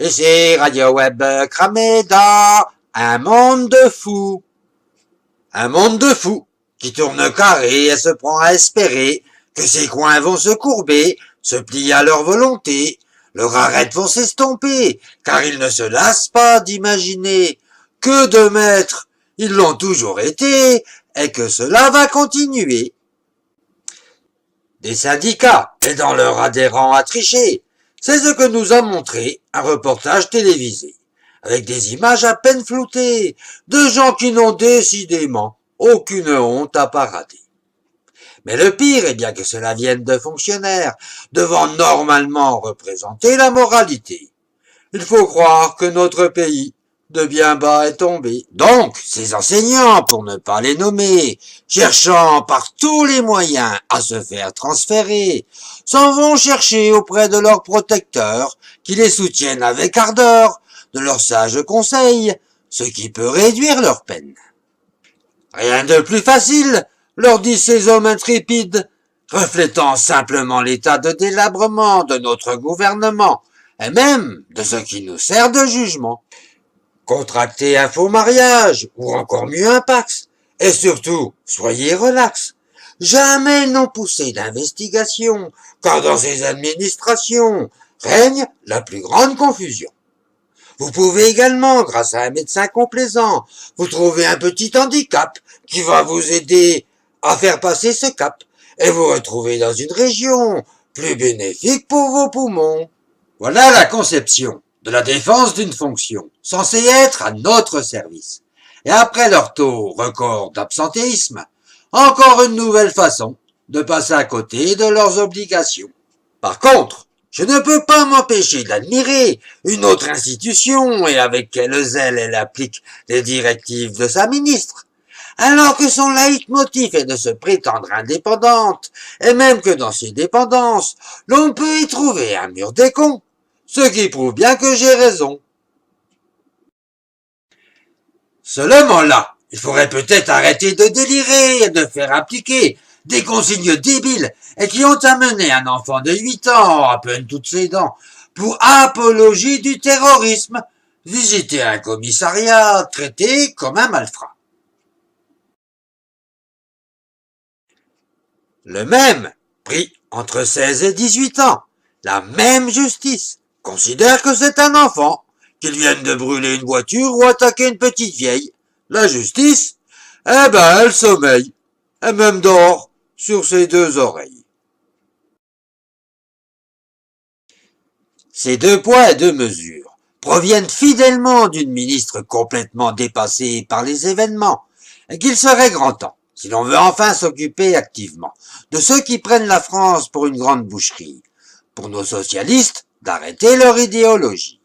Et c'est Radio Web cramé dans un monde de fous. Un monde de fous qui tourne carré et se prend à espérer que ses coins vont se courber, se plier à leur volonté, leurs arêtes vont s'estomper, car ils ne se lassent pas d'imaginer que de maîtres ils l'ont toujours été et que cela va continuer. Des syndicats aidant leurs adhérents à tricher, c'est ce que nous a montré un reportage télévisé, avec des images à peine floutées, de gens qui n'ont décidément aucune honte à parader. Mais le pire est bien que cela vienne de fonctionnaires devant normalement représenter la moralité. Il faut croire que notre pays de bien bas est tombé. Donc, ces enseignants, pour ne pas les nommer, cherchant par tous les moyens à se faire transférer, s'en vont chercher auprès de leurs protecteurs, qui les soutiennent avec ardeur, de leurs sages conseils, ce qui peut réduire leur peine. Rien de plus facile, leur disent ces hommes intrépides, reflétant simplement l'état de délabrement de notre gouvernement, et même de ce qui nous sert de jugement. Contractez un faux mariage, ou encore mieux un pax, et surtout, soyez relax. Jamais non poussé d'investigation, car dans ces administrations règne la plus grande confusion. Vous pouvez également, grâce à un médecin complaisant, vous trouver un petit handicap qui va vous aider à faire passer ce cap et vous retrouver dans une région plus bénéfique pour vos poumons. Voilà la conception de la défense d'une fonction censée être à notre service. Et après leur taux record d'absentéisme, encore une nouvelle façon de passer à côté de leurs obligations. Par contre, je ne peux pas m'empêcher d'admirer une autre institution et avec quel zèle elle applique les directives de sa ministre, alors que son leitmotiv est de se prétendre indépendante, et même que dans ses dépendances, l'on peut y trouver un mur des cons, ce qui prouve bien que j'ai raison. Seulement là, il faudrait peut-être arrêter de délirer et de faire appliquer des consignes débiles et qui ont amené un enfant de 8 ans, à peine toutes ses dents, pour apologie du terrorisme, visiter un commissariat traité comme un malfrat. Le même, pris entre 16 et 18 ans, la même justice, considère que c'est un enfant, qu'il vienne de brûler une voiture ou attaquer une petite vieille. La justice, elle sommeille, et même dort sur ses deux oreilles. Ces deux poids et deux mesures proviennent fidèlement d'une ministre complètement dépassée par les événements, et qu'il serait grand temps, si l'on veut enfin s'occuper activement de ceux qui prennent la France pour une grande boucherie, pour nos socialistes d'arrêter leur idéologie,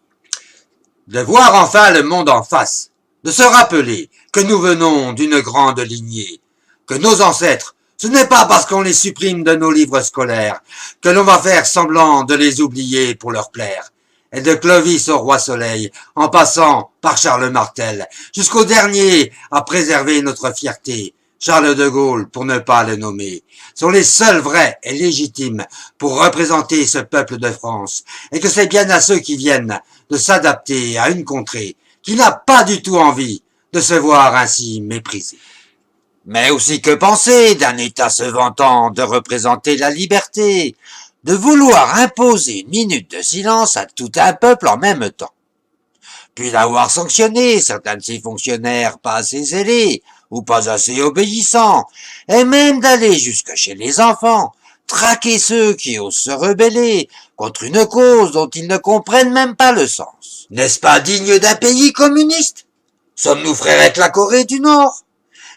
de voir enfin le monde en face, de se rappeler que nous venons d'une grande lignée, que nos ancêtres, ce n'est pas parce qu'on les supprime de nos livres scolaires que l'on va faire semblant de les oublier pour leur plaire. Et de Clovis au roi Soleil, en passant par Charles Martel, jusqu'au dernier à préserver notre fierté, Charles de Gaulle, pour ne pas le nommer, sont les seuls vrais et légitimes pour représenter ce peuple de France, et que c'est bien à ceux qui viennent de s'adapter à une contrée qui n'a pas du tout envie de se voir ainsi méprisée. Mais aussi que penser d'un État se vantant de représenter la liberté, de vouloir imposer une minute de silence à tout un peuple en même temps, puis d'avoir sanctionné certains de ses fonctionnaires pas assez zélés ou pas assez obéissants, et même d'aller jusque chez les enfants, traquer ceux qui osent se rebeller contre une cause dont ils ne comprennent même pas le sens. N'est-ce pas digne d'un pays communiste? Sommes-nous frères avec la Corée du Nord?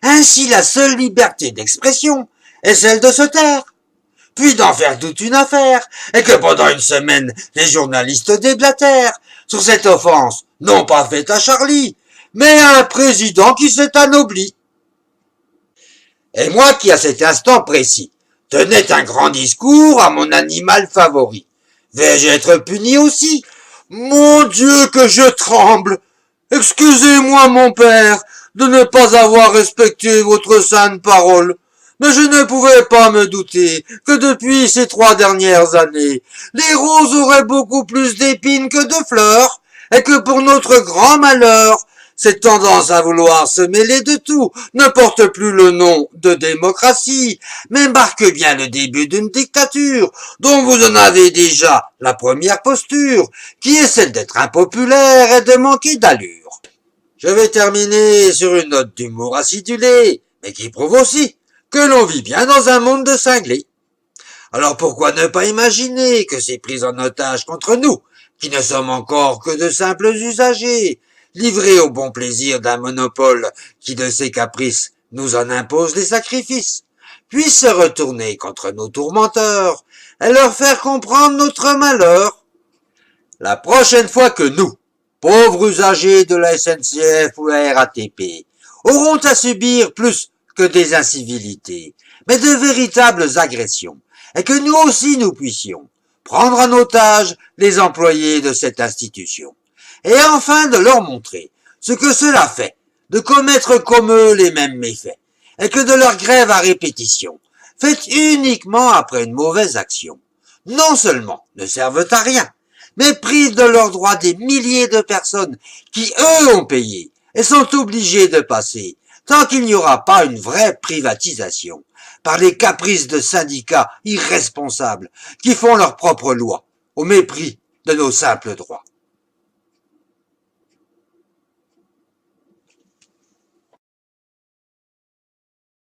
Ainsi la seule liberté d'expression est celle de se taire, puis d'en faire toute une affaire, et que pendant une semaine les journalistes déblatèrent sur cette offense, non pas faite à Charlie, mais à un président qui s'est anobli. Et moi qui à cet instant précis tenais un grand discours à mon animal favori, vais-je être puni aussi? Mon Dieu que je tremble! Excusez-moi mon père de ne pas avoir respecté votre sainte parole, mais je ne pouvais pas me douter que depuis ces 3 dernières années, les roses auraient beaucoup plus d'épines que de fleurs, et que pour notre grand malheur, cette tendance à vouloir se mêler de tout ne porte plus le nom de démocratie, mais marque bien le début d'une dictature dont vous en avez déjà la première posture, qui est celle d'être impopulaire et de manquer d'allure. Je vais terminer sur une note d'humour acidulé, mais qui prouve aussi que l'on vit bien dans un monde de cinglés. Alors pourquoi ne pas imaginer que ces prises en otage contre nous, qui ne sommes encore que de simples usagers, livrés au bon plaisir d'un monopole qui de ses caprices nous en impose les sacrifices, puissent se retourner contre nos tourmenteurs et leur faire comprendre notre malheur. La prochaine fois que nous, pauvres usagers de la SNCF ou la RATP, auront à subir plus que des incivilités, mais de véritables agressions, et que nous aussi nous puissions prendre en otage les employés de cette institution, et enfin de leur montrer ce que cela fait de commettre comme eux les mêmes méfaits, et que de leur grève à répétition, faite uniquement après une mauvaise action, non seulement ne servent à rien, mais privent de leurs droits des milliers de personnes qui, eux, ont payé et sont obligés de passer, tant qu'il n'y aura pas une vraie privatisation, par les caprices de syndicats irresponsables qui font leurs propres lois, au mépris de nos simples droits.